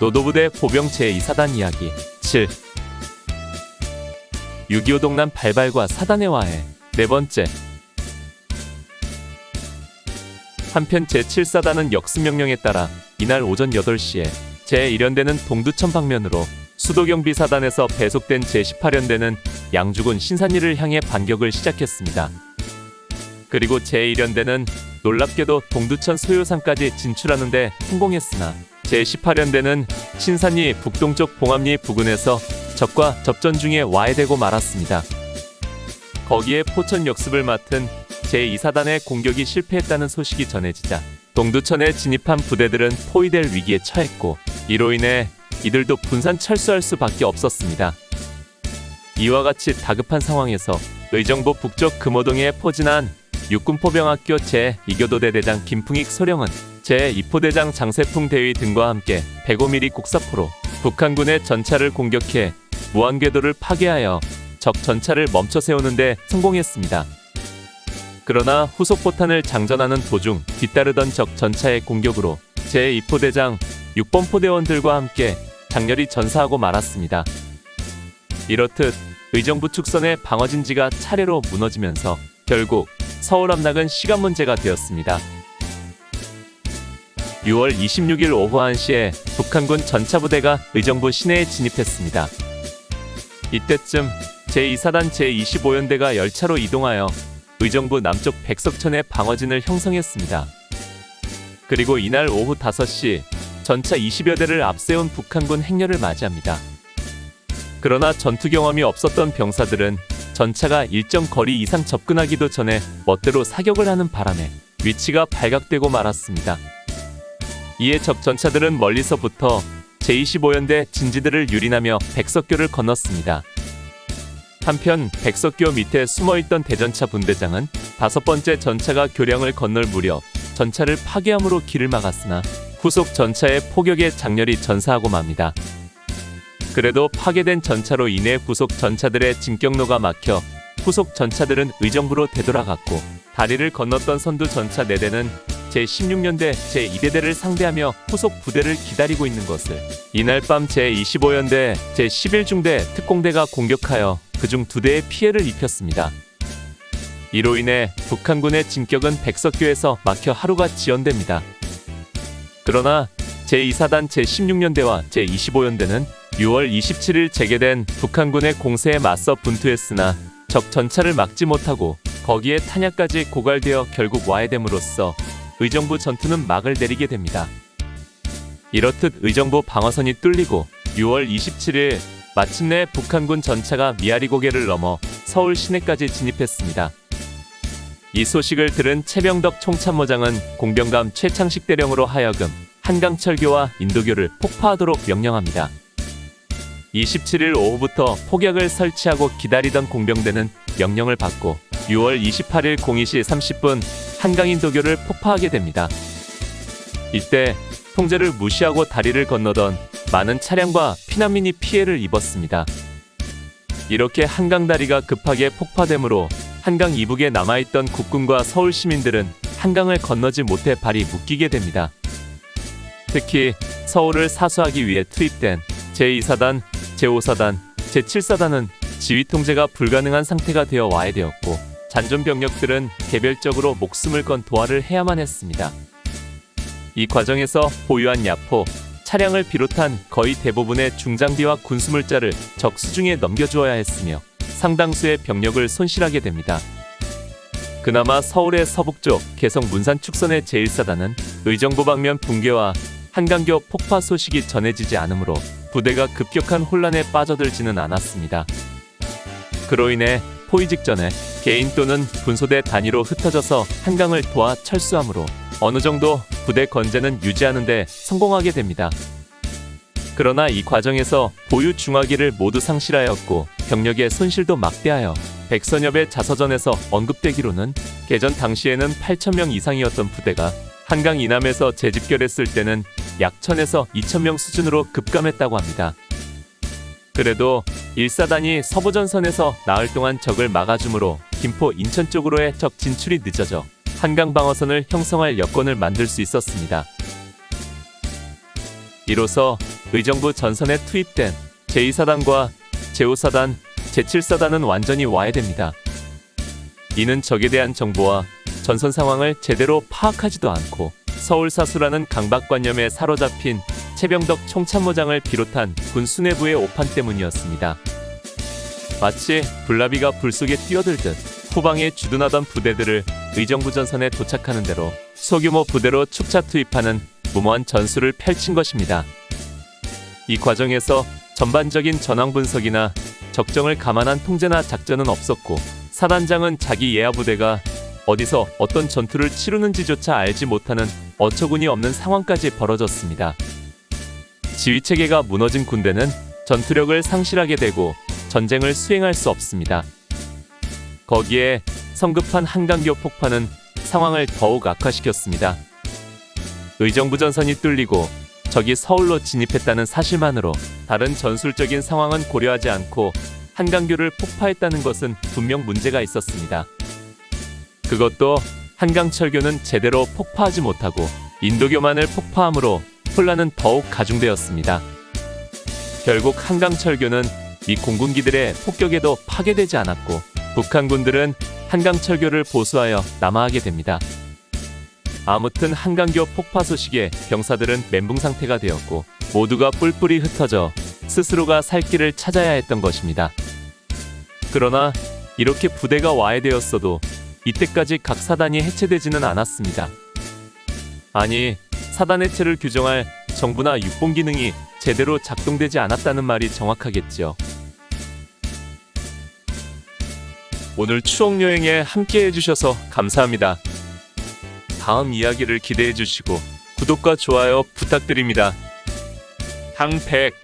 노도부대 보병 제2사단 이야기 7. 6.25 동남 발발과 사단의 화해. 네 번째. 한편 제7사단은 역습명령에 따라 이날 오전 8시에 제1연대는 동두천 방면으로 수도경비사단에서 배속된 제18연대는 양주군 신산리를 향해 반격을 시작했습니다. 그리고 제1연대는 놀랍게도 동두천 소요산까지 진출하는 데 성공했으나 제18연대는 신산리 북동쪽 봉암리 부근에서 적과 접전 중에 와해되고 말았습니다. 거기에 포천 역습을 맡은 제2사단의 공격이 실패했다는 소식이 전해지자 동두천에 진입한 부대들은 포위될 위기에 처했고 이로 인해 이들도 분산 철수할 수밖에 없었습니다. 이와 같이 다급한 상황에서 의정부 북쪽 금호동에 포진한 육군포병학교 제2교도대 대장 김풍익 소령은 제2포대장 장세풍 대위 등과 함께 105mm 곡사포로 북한군의 전차를 공격해 무안궤도를 파괴하여 적 전차를 멈춰 세우는 데 성공했습니다. 그러나 후속포탄을 장전하는 도중 뒤따르던 적 전차의 공격으로 제2포대장 6번 포대원들과 함께 장렬히 전사하고 말았습니다. 이렇듯 의정부 축선의 방어진지가 차례로 무너지면서 결국 서울 함락은 시간 문제가 되었습니다. 6월 26일 오후 1시에 북한군 전차부대가 의정부 시내에 진입했습니다. 이때쯤 제2사단 제25연대가 열차로 이동하여 의정부 남쪽 백석천의 방어진을 형성했습니다. 그리고 이날 오후 5시 전차 20여 대를 앞세운 북한군 행렬을 맞이합니다. 그러나 전투 경험이 없었던 병사들은 전차가 일정 거리 이상 접근하기도 전에 멋대로 사격을 하는 바람에 위치가 발각되고 말았습니다. 이에 적 전차들은 멀리서부터 제25연대 진지들을 유린하며 백석교를 건넜습니다. 한편 백석교 밑에 숨어있던 대전차 분대장은 5번째 전차가 교량을 건널 무렵 전차를 파괴함으로 길을 막았으나 후속 전차의 포격에 장렬히 전사하고 맙니다. 그래도 파괴된 전차로 인해 후속 전차들의 진격로가 막혀 후속 전차들은 의정부로 되돌아갔고 다리를 건넜던 선두 전차 4대는 제16연대 제2대대를 상대하며 후속 부대를 기다리고 있는 것을 이날 밤 제25연대 제11중대 특공대가 공격하여 그중 2대의 피해를 입혔습니다. 이로 인해 북한군의 진격은 백석교에서 막혀 하루가 지연됩니다. 그러나 제2사단 제16연대와 제25연대는 6월 27일 재개된 북한군의 공세에 맞서 분투했으나 적 전차를 막지 못하고 거기에 탄약까지 고갈되어 결국 와해됨으로써 의정부 전투는 막을 내리게 됩니다. 이렇듯 의정부 방어선이 뚫리고 6월 27일 마침내 북한군 전차가 미아리 고개를 넘어 서울 시내까지 진입했습니다. 이 소식을 들은 최병덕 총참모장은 공병감 최창식 대령으로 하여금 한강철교와 인도교를 폭파하도록 명령합니다. 27일 오후부터 폭약을 설치하고 기다리던 공병대는 명령을 받고 6월 28일 02시 30분 한강인도교를 폭파하게 됩니다. 이때 통제를 무시하고 다리를 건너던 많은 차량과 피난민이 피해를 입었습니다. 이렇게 한강다리가 급하게 폭파되므로 한강 이북에 남아있던 국군과 서울 시민들은 한강을 건너지 못해 발이 묶이게 됩니다. 특히 서울을 사수하기 위해 투입된 제2사단, 제5사단, 제7사단은 지휘 통제가 불가능한 상태가 되어 와해되었고 잔존 병력들은 개별적으로 목숨을 건 도하를 해야만 했습니다. 이 과정에서 보유한 야포, 차량을 비롯한 거의 대부분의 중장비와 군수물자를 적 수중에 넘겨주어야 했으며 상당수의 병력을 손실하게 됩니다. 그나마 서울의 서북쪽 개성 문산 축선의 제1사단은 의정부 방면 붕괴와 한강교 폭파 소식이 전해지지 않으므로 부대가 급격한 혼란에 빠져들지는 않았습니다. 그로 인해 포위 직전에 개인 또는 분소대 단위로 흩어져서 한강을 도와 철수하므로 어느 정도 부대 건재는 유지하는 데 성공하게 됩니다. 그러나 이 과정에서 보유 중화기를 모두 상실하였고 병력의 손실도 막대하여 백선엽의 자서전에서 언급되기로는 개전 당시에는 8,000명 이상이었던 부대가 한강 이남에서 재집결했을 때는 약 1,000에서 2,000명 수준으로 급감했다고 합니다. 그래도 1사단이 서부전선에서 나흘 동안 적을 막아주므로 김포 인천 쪽으로의 적 진출이 늦어져 한강 방어선을 형성할 여건을 만들 수 있었습니다. 이로써 의정부 전선에 투입된 제2사단과 제5사단, 제7사단은 완전히 와해됩니다. 이는 적에 대한 정보와 전선 상황을 제대로 파악하지도 않고 서울 사수라는 강박관념에 사로잡힌 최병덕 총참모장을 비롯한 군 수뇌부의 오판 때문이었습니다. 마치 불나비가 불 속에 뛰어들듯 후방에 주둔하던 부대들을 의정부 전선에 도착하는 대로 소규모 부대로 축차 투입하는 무모한 전술을 펼친 것입니다. 이 과정에서 전반적인 전황 분석이나 적정을 감안한 통제나 작전은 없었고, 사단장은 자기 예하 부대가 어디서 어떤 전투를 치르는지조차 알지 못하는 어처구니 없는 상황까지 벌어졌습니다. 지휘체계가 무너진 군대는 전투력을 상실하게 되고 전쟁을 수행할 수 없습니다. 거기에 성급한 한강교 폭파는 상황을 더욱 악화시켰습니다. 의정부 전선이 뚫리고 적이 서울로 진입했다는 사실만으로 다른 전술적인 상황은 고려하지 않고 한강교를 폭파했다는 것은 분명 문제가 있었습니다. 그것도 한강철교는 제대로 폭파하지 못하고 인도교만을 폭파함으로 혼란은 더욱 가중되었습니다. 결국 한강철교는 미 공군기들의 폭격에도 파괴되지 않았고 북한군들은 한강철교를 보수하여 남하하게 됩니다. 아무튼 한강교 폭파 소식에 병사들은 멘붕 상태가 되었고 모두가 뿔뿔이 흩어져 스스로가 살 길을 찾아야 했던 것입니다. 그러나 이렇게 부대가 와해되었어도 이때까지 각 사단이 해체되지는 않았습니다. 아니, 사단 해체를 규정할 정부나 육본 기능이 제대로 작동되지 않았다는 말이 정확하겠지요. 오늘 추억여행에 함께 해주셔서 감사합니다. 다음 이야기를 기대해 주시고 구독과 좋아요 부탁드립니다. 항백